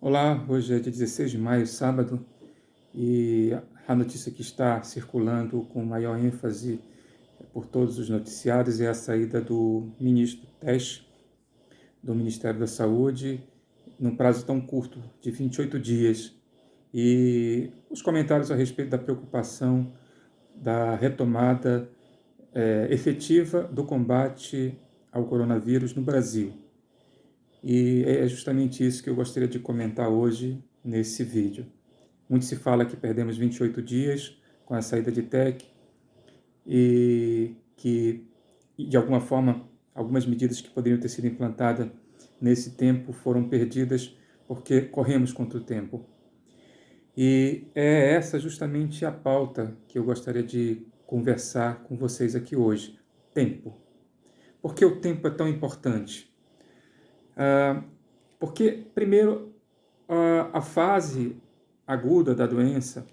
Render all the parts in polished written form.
Olá, hoje é dia 16 de maio, sábado, e a notícia que está circulando com maior ênfase por todos os noticiários é a saída do ministro Tesh, do Ministério da Saúde, num prazo tão curto, de 28 dias. E os comentários a respeito da preocupação da retomada efetiva do combate ao coronavírus no Brasil. E é justamente isso que eu gostaria de comentar hoje nesse vídeo. Muito se fala que perdemos 28 dias com a saída de Tech e que, de alguma forma, algumas medidas que poderiam ter sido implantadas nesse tempo foram perdidas porque corremos contra o tempo. E é essa justamente a pauta que eu gostaria de conversar com vocês aqui hoje. Tempo. Por que o tempo é tão importante? Porque, primeiro, a fase aguda da doença,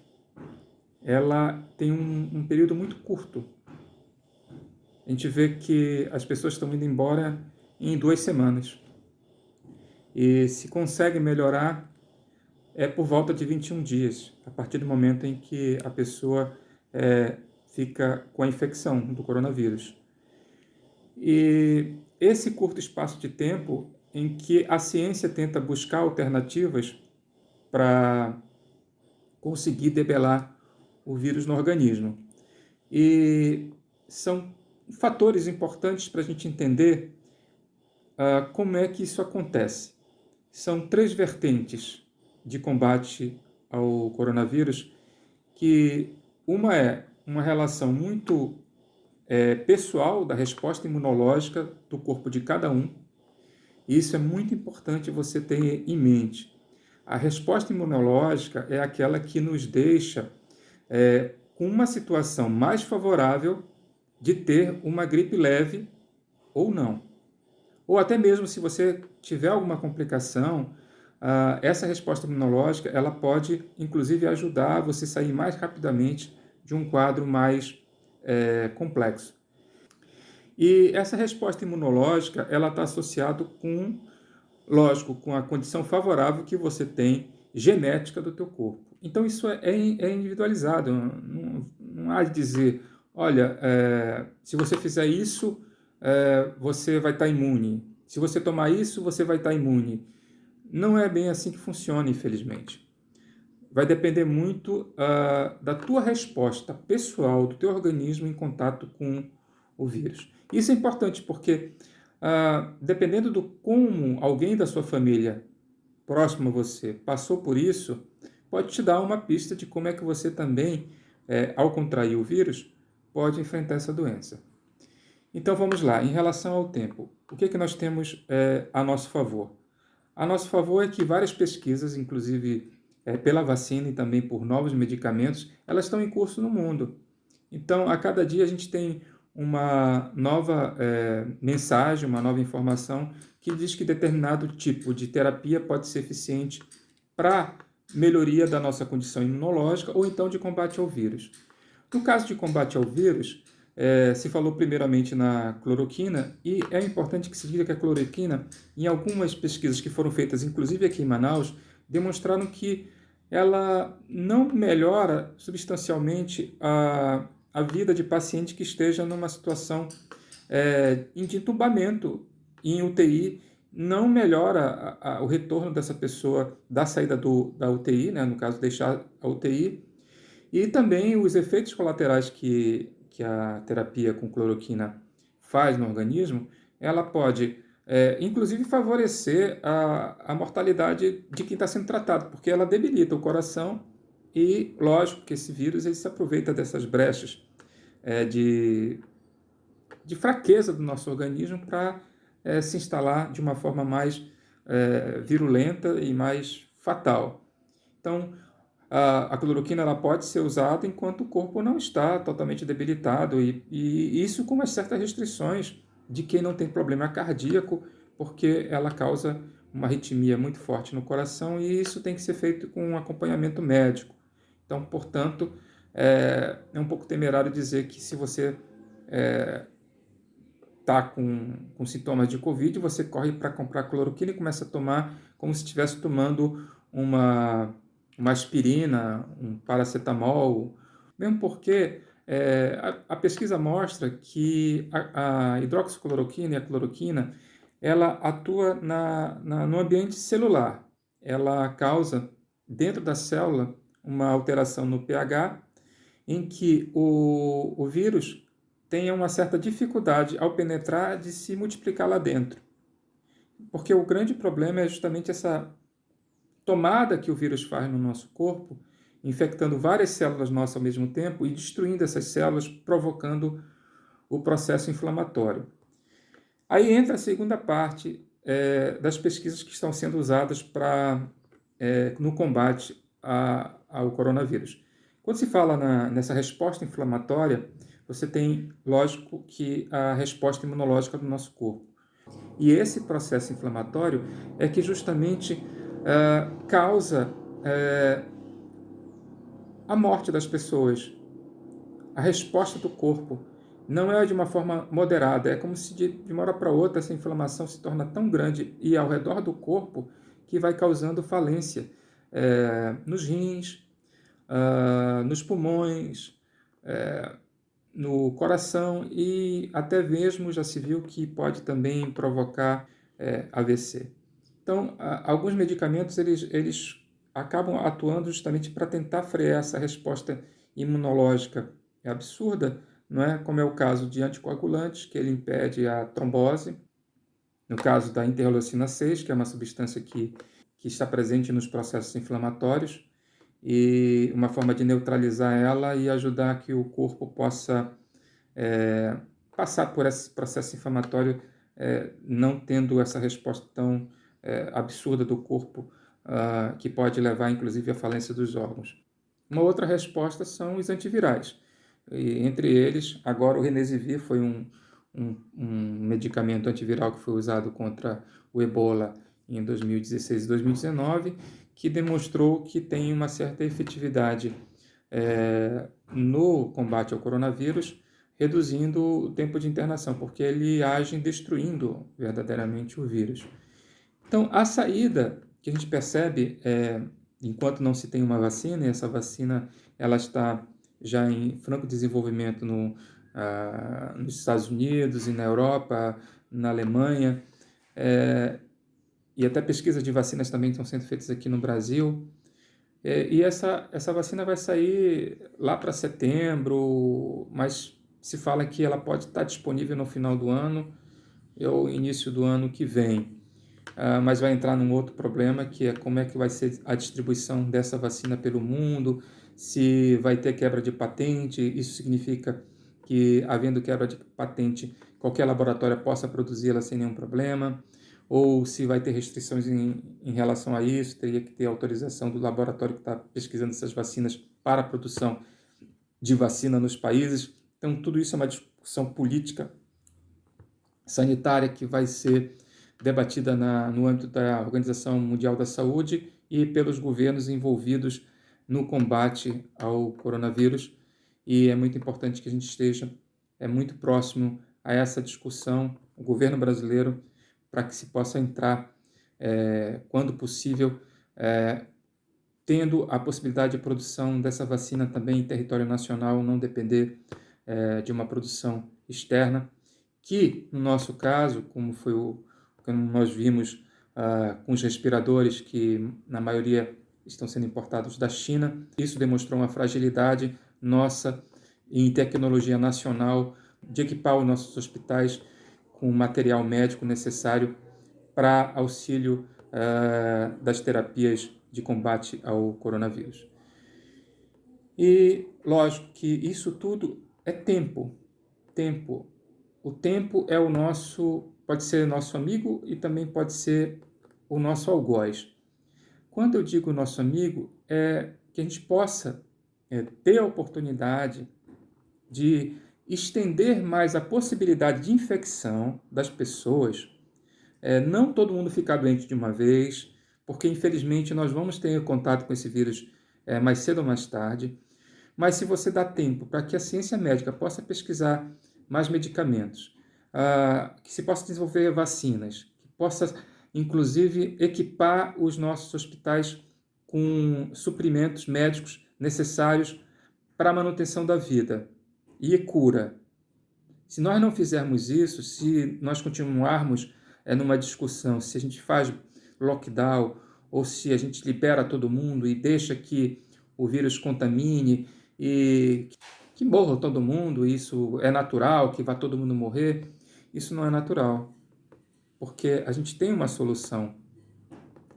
ela tem um período muito curto. A gente vê que as pessoas estão indo embora em 2 semanas. E se consegue melhorar, é por volta de 21 dias, a partir do momento em que a pessoa fica com a infecção do coronavírus. E esse curto espaço de tempo em que a ciência tenta buscar alternativas para conseguir debelar o vírus no organismo. E são fatores importantes para a gente entender como é que isso acontece. São 3 vertentes de combate ao coronavírus, que uma é uma relação muito pessoal da resposta imunológica do corpo de cada um. E isso é muito importante você ter em mente. A resposta imunológica é aquela que nos deixa com uma situação mais favorável de ter uma gripe leve ou não. Ou até mesmo se você tiver alguma complicação, essa resposta imunológica ela pode, inclusive, ajudar você a sair mais rapidamente de um quadro mais complexo. E essa resposta imunológica ela está associada com, lógico, com a condição favorável que você tem genética do teu corpo. Então isso é individualizado, não há de dizer, olha, se você fizer isso, você vai estar imune. Se você tomar isso, você vai estar imune. Não é bem assim que funciona, infelizmente. Vai depender muito da tua resposta pessoal, do teu organismo em contato com o vírus. Isso é importante porque, dependendo do como alguém da sua família próximo a você passou por isso, pode te dar uma pista de como é que você também, ao contrair o vírus, pode enfrentar essa doença. Então vamos lá, em relação ao tempo, o que nós temos a nosso favor? A nosso favor é que várias pesquisas, inclusive pela vacina e também por novos medicamentos, elas estão em curso no mundo. Então, a cada dia a gente tem uma nova mensagem, uma nova informação que diz que determinado tipo de terapia pode ser eficiente para melhoria da nossa condição imunológica ou então de combate ao vírus. No caso de combate ao vírus, se falou primeiramente na cloroquina, e é importante que se diga que a cloroquina, em algumas pesquisas que foram feitas, inclusive aqui em Manaus, demonstraram que ela não melhora substancialmente a vida de paciente que esteja numa situação de entubamento em UTI, não melhora o retorno dessa pessoa da saída da UTI, né, no caso, deixar a UTI, e também os efeitos colaterais que a terapia com cloroquina faz no organismo, ela pode, inclusive, favorecer a mortalidade de quem está sendo tratado, porque ela debilita o coração e, lógico, que esse vírus ele se aproveita dessas brechas de fraqueza do nosso organismo para se instalar de uma forma mais virulenta e mais fatal. Então, a cloroquina ela pode ser usada enquanto o corpo não está totalmente debilitado e isso com umas certas restrições de quem não tem problema cardíaco, porque ela causa uma arritmia muito forte no coração e isso tem que ser feito com um acompanhamento médico. Então, portanto, é um pouco temerário dizer que se você está com sintomas de Covid, você corre para comprar cloroquina e começa a tomar como se estivesse tomando uma, uma aspirina, um paracetamol, mesmo porque a pesquisa mostra que a hidroxicloroquina e a cloroquina, ela atua no ambiente celular. Ela causa, dentro da célula, uma alteração no pH, em que o vírus tenha uma certa dificuldade ao penetrar de se multiplicar lá dentro. Porque o grande problema é justamente essa tomada que o vírus faz no nosso corpo, infectando várias células nossas ao mesmo tempo e destruindo essas células, provocando o processo inflamatório. Aí entra a segunda parte das pesquisas que estão sendo usadas no combate ao coronavírus. Quando se fala nessa resposta inflamatória, você tem, lógico, que a resposta imunológica do nosso corpo. E esse processo inflamatório é que justamente causa a morte das pessoas. A resposta do corpo não é de uma forma moderada, é como se de uma hora para outra essa inflamação se torna tão grande e ao redor do corpo que vai causando falência nos rins, nos pulmões, no coração e até mesmo já se viu que pode também provocar AVC. Então, alguns medicamentos eles acabam atuando justamente para tentar frear essa resposta imunológica absurda, não é? Como é o caso de anticoagulantes, que ele impede a trombose. No caso da interleucina 6, que é uma substância que está presente nos processos inflamatórios, e uma forma de neutralizar ela e ajudar que o corpo possa passar por esse processo inflamatório não tendo essa resposta tão absurda do corpo, que pode levar inclusive à falência dos órgãos. Uma outra resposta são os antivirais. E, entre eles, agora o Remdesivir foi um medicamento antiviral que foi usado contra o Ebola em 2016 e 2019, que demonstrou que tem uma certa efetividade no combate ao coronavírus, reduzindo o tempo de internação, porque ele age destruindo verdadeiramente o vírus. Então, a saída que a gente percebe enquanto não se tem uma vacina, e essa vacina ela está já em franco desenvolvimento nos Estados Unidos e na Europa, na Alemanha, e até pesquisas de vacinas também estão sendo feitas aqui no Brasil. E essa vacina vai sair lá para setembro, mas se fala que ela pode estar disponível no final do ano ou início do ano que vem. Mas vai entrar num outro problema, que é como é que vai ser a distribuição dessa vacina pelo mundo, se vai ter quebra de patente. Isso significa que, havendo quebra de patente, qualquer laboratório possa produzi-la sem nenhum problema, ou se vai ter restrições em relação a isso, teria que ter autorização do laboratório que está pesquisando essas vacinas para a produção de vacina nos países. Então, tudo isso é uma discussão política sanitária que vai ser debatida no âmbito da Organização Mundial da Saúde e pelos governos envolvidos no combate ao coronavírus. E é muito importante que a gente esteja muito próximo a essa discussão, o governo brasileiro, para que se possa entrar, quando possível, tendo a possibilidade de produção dessa vacina também em território nacional, não depender de uma produção externa, que, no nosso caso, como nós vimos com os respiradores, que na maioria estão sendo importados da China, isso demonstrou uma fragilidade nossa em tecnologia nacional de equipar os nossos hospitais com o material médico necessário para auxílio das terapias de combate ao coronavírus. E, lógico que isso tudo é tempo. O tempo é pode ser nosso amigo e também pode ser o nosso algoz. Quando eu digo nosso amigo, é que a gente possa ter a oportunidade de estender mais a possibilidade de infecção das pessoas. Não todo mundo ficar doente de uma vez, porque infelizmente nós vamos ter contato com esse vírus mais cedo ou mais tarde. Mas se você dá tempo para que a ciência médica possa pesquisar mais medicamentos, que se possa desenvolver vacinas, que possa inclusive equipar os nossos hospitais com suprimentos médicos necessários para a manutenção da vida e cura. Se nós não fizermos isso, se nós continuarmos numa discussão, se a gente faz lockdown ou se a gente libera todo mundo e deixa que o vírus contamine e que morra todo mundo, isso é natural, que vai todo mundo morrer, isso não é natural. Porque a gente tem uma solução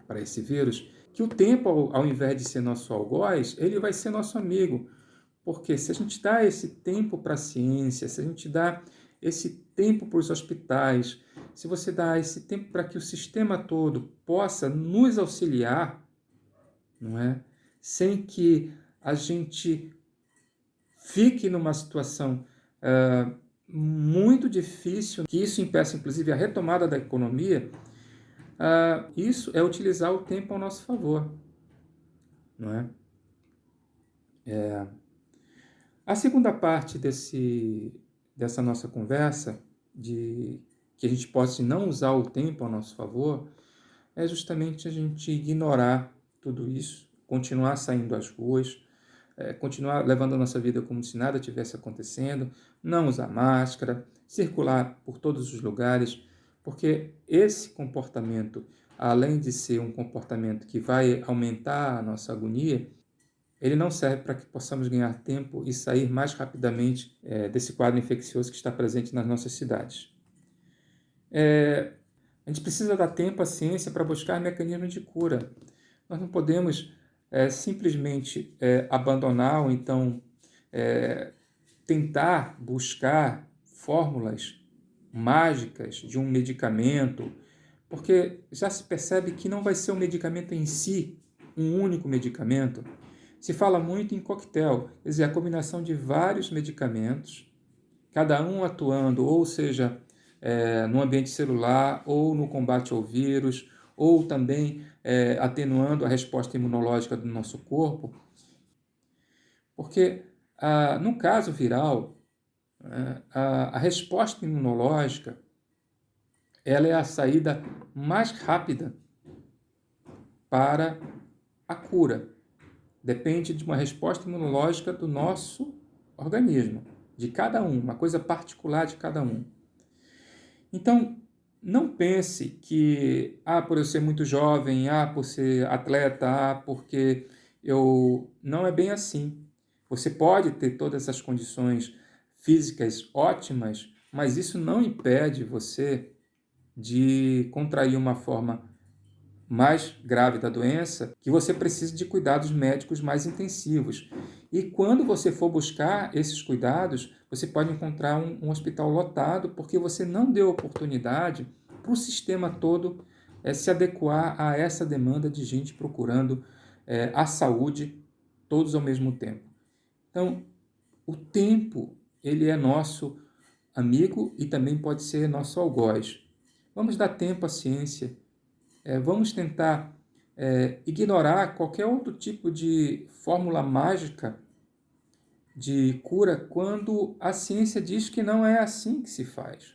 para esse vírus, que o tempo, ao invés de ser nosso algoz, ele vai ser nosso amigo. Porque se a gente dá esse tempo para a ciência, se a gente dá esse tempo para os hospitais, se você dá esse tempo para que o sistema todo possa nos auxiliar, não é? Sem que a gente fique numa situação muito difícil, que isso impeça inclusive a retomada da economia, isso é utilizar o tempo ao nosso favor, não é? A segunda parte dessa nossa conversa, de que a gente possa não usar o tempo ao nosso favor, é justamente a gente ignorar tudo isso, continuar saindo às ruas, continuar levando a nossa vida como se nada tivesse acontecendo, não usar máscara, circular por todos os lugares, porque esse comportamento, além de ser um comportamento que vai aumentar a nossa agonia, ele não serve para que possamos ganhar tempo e sair mais rapidamente desse quadro infeccioso que está presente nas nossas cidades. A gente precisa dar tempo à ciência para buscar mecanismos de cura. Nós não podemos simplesmente abandonar ou então tentar buscar fórmulas mágicas de um medicamento, porque já se percebe que não vai ser o medicamento em si, um único medicamento. Se fala muito em coquetel, quer dizer, a combinação de vários medicamentos, cada um atuando, ou seja, no ambiente celular, ou no combate ao vírus, ou também atenuando a resposta imunológica do nosso corpo. Porque, no caso viral, a resposta imunológica ela é a saída mais rápida para a cura. Depende de uma resposta imunológica do nosso organismo, de cada um, uma coisa particular de cada um. Então, não pense que, por eu ser muito jovem, por ser atleta, porque eu... Não é bem assim. Você pode ter todas essas condições físicas ótimas, mas isso não impede você de contrair uma forma mais grave da doença, que você precisa de cuidados médicos mais intensivos. E quando você for buscar esses cuidados, você pode encontrar um hospital lotado, porque você não deu oportunidade para o sistema todo se adequar a essa demanda de gente procurando a saúde todos ao mesmo tempo. Então, o tempo, ele é nosso amigo e também pode ser nosso algoz. Vamos dar tempo à ciência. Vamos tentar ignorar qualquer outro tipo de fórmula mágica de cura quando a ciência diz que não é assim que se faz.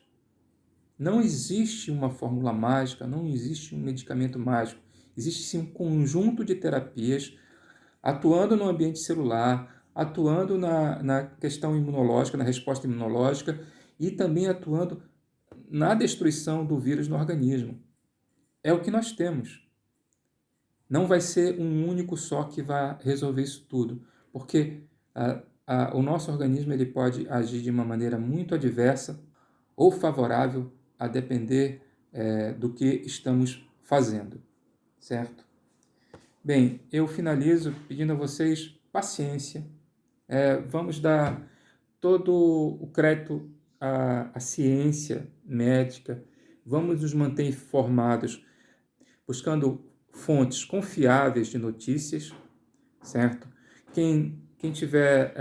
Não existe uma fórmula mágica, não existe um medicamento mágico. Existe sim um conjunto de terapias atuando no ambiente celular, atuando na questão imunológica, na resposta imunológica e também atuando na destruição do vírus no organismo. É o que nós temos. Não vai ser um único só que vai resolver isso tudo, porque o nosso organismo ele pode agir de uma maneira muito adversa ou favorável a depender do que estamos fazendo, certo? Bem, eu finalizo pedindo a vocês paciência. Vamos dar todo o crédito à ciência médica, vamos nos manter informados, buscando fontes confiáveis de notícias, certo? Quem tiver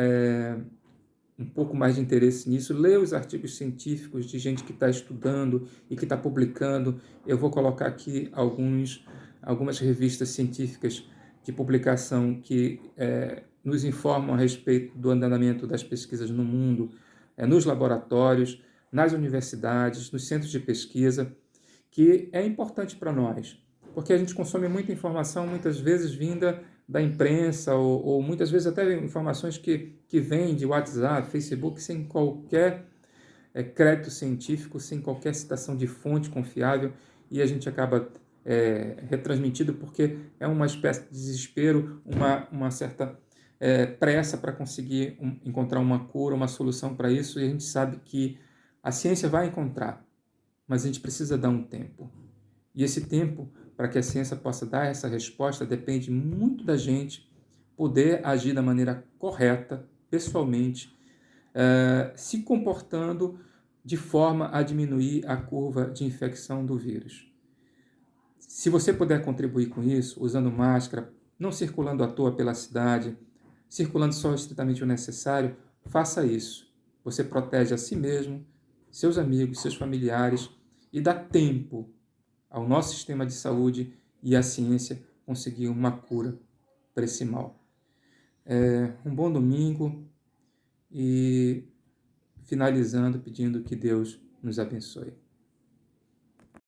um pouco mais de interesse nisso, lê os artigos científicos de gente que está estudando e que está publicando. Eu vou colocar aqui algumas revistas científicas de publicação que nos informam a respeito do andamento das pesquisas no mundo, nos laboratórios, nas universidades, nos centros de pesquisa, que é importante para nós. porque a gente consome muita informação, muitas vezes vinda da imprensa, ou muitas vezes até informações que vêm de WhatsApp, Facebook, sem qualquer crédito científico, sem qualquer citação de fonte confiável, e a gente acaba retransmitido porque é uma espécie de desespero, uma certa pressa para conseguir encontrar uma cura, uma solução para isso, e a gente sabe que a ciência vai encontrar, mas a gente precisa dar um tempo. E esse tempo, para que a ciência possa dar essa resposta, depende muito da gente poder agir da maneira correta, pessoalmente, se comportando de forma a diminuir a curva de infecção do vírus. Se você puder contribuir com isso, usando máscara, não circulando à toa pela cidade, circulando só estritamente o necessário, faça isso. Você protege a si mesmo, seus amigos, seus familiares e dá tempo ao nosso sistema de saúde e à ciência conseguir uma cura para esse mal. Um bom domingo e finalizando pedindo que Deus nos abençoe.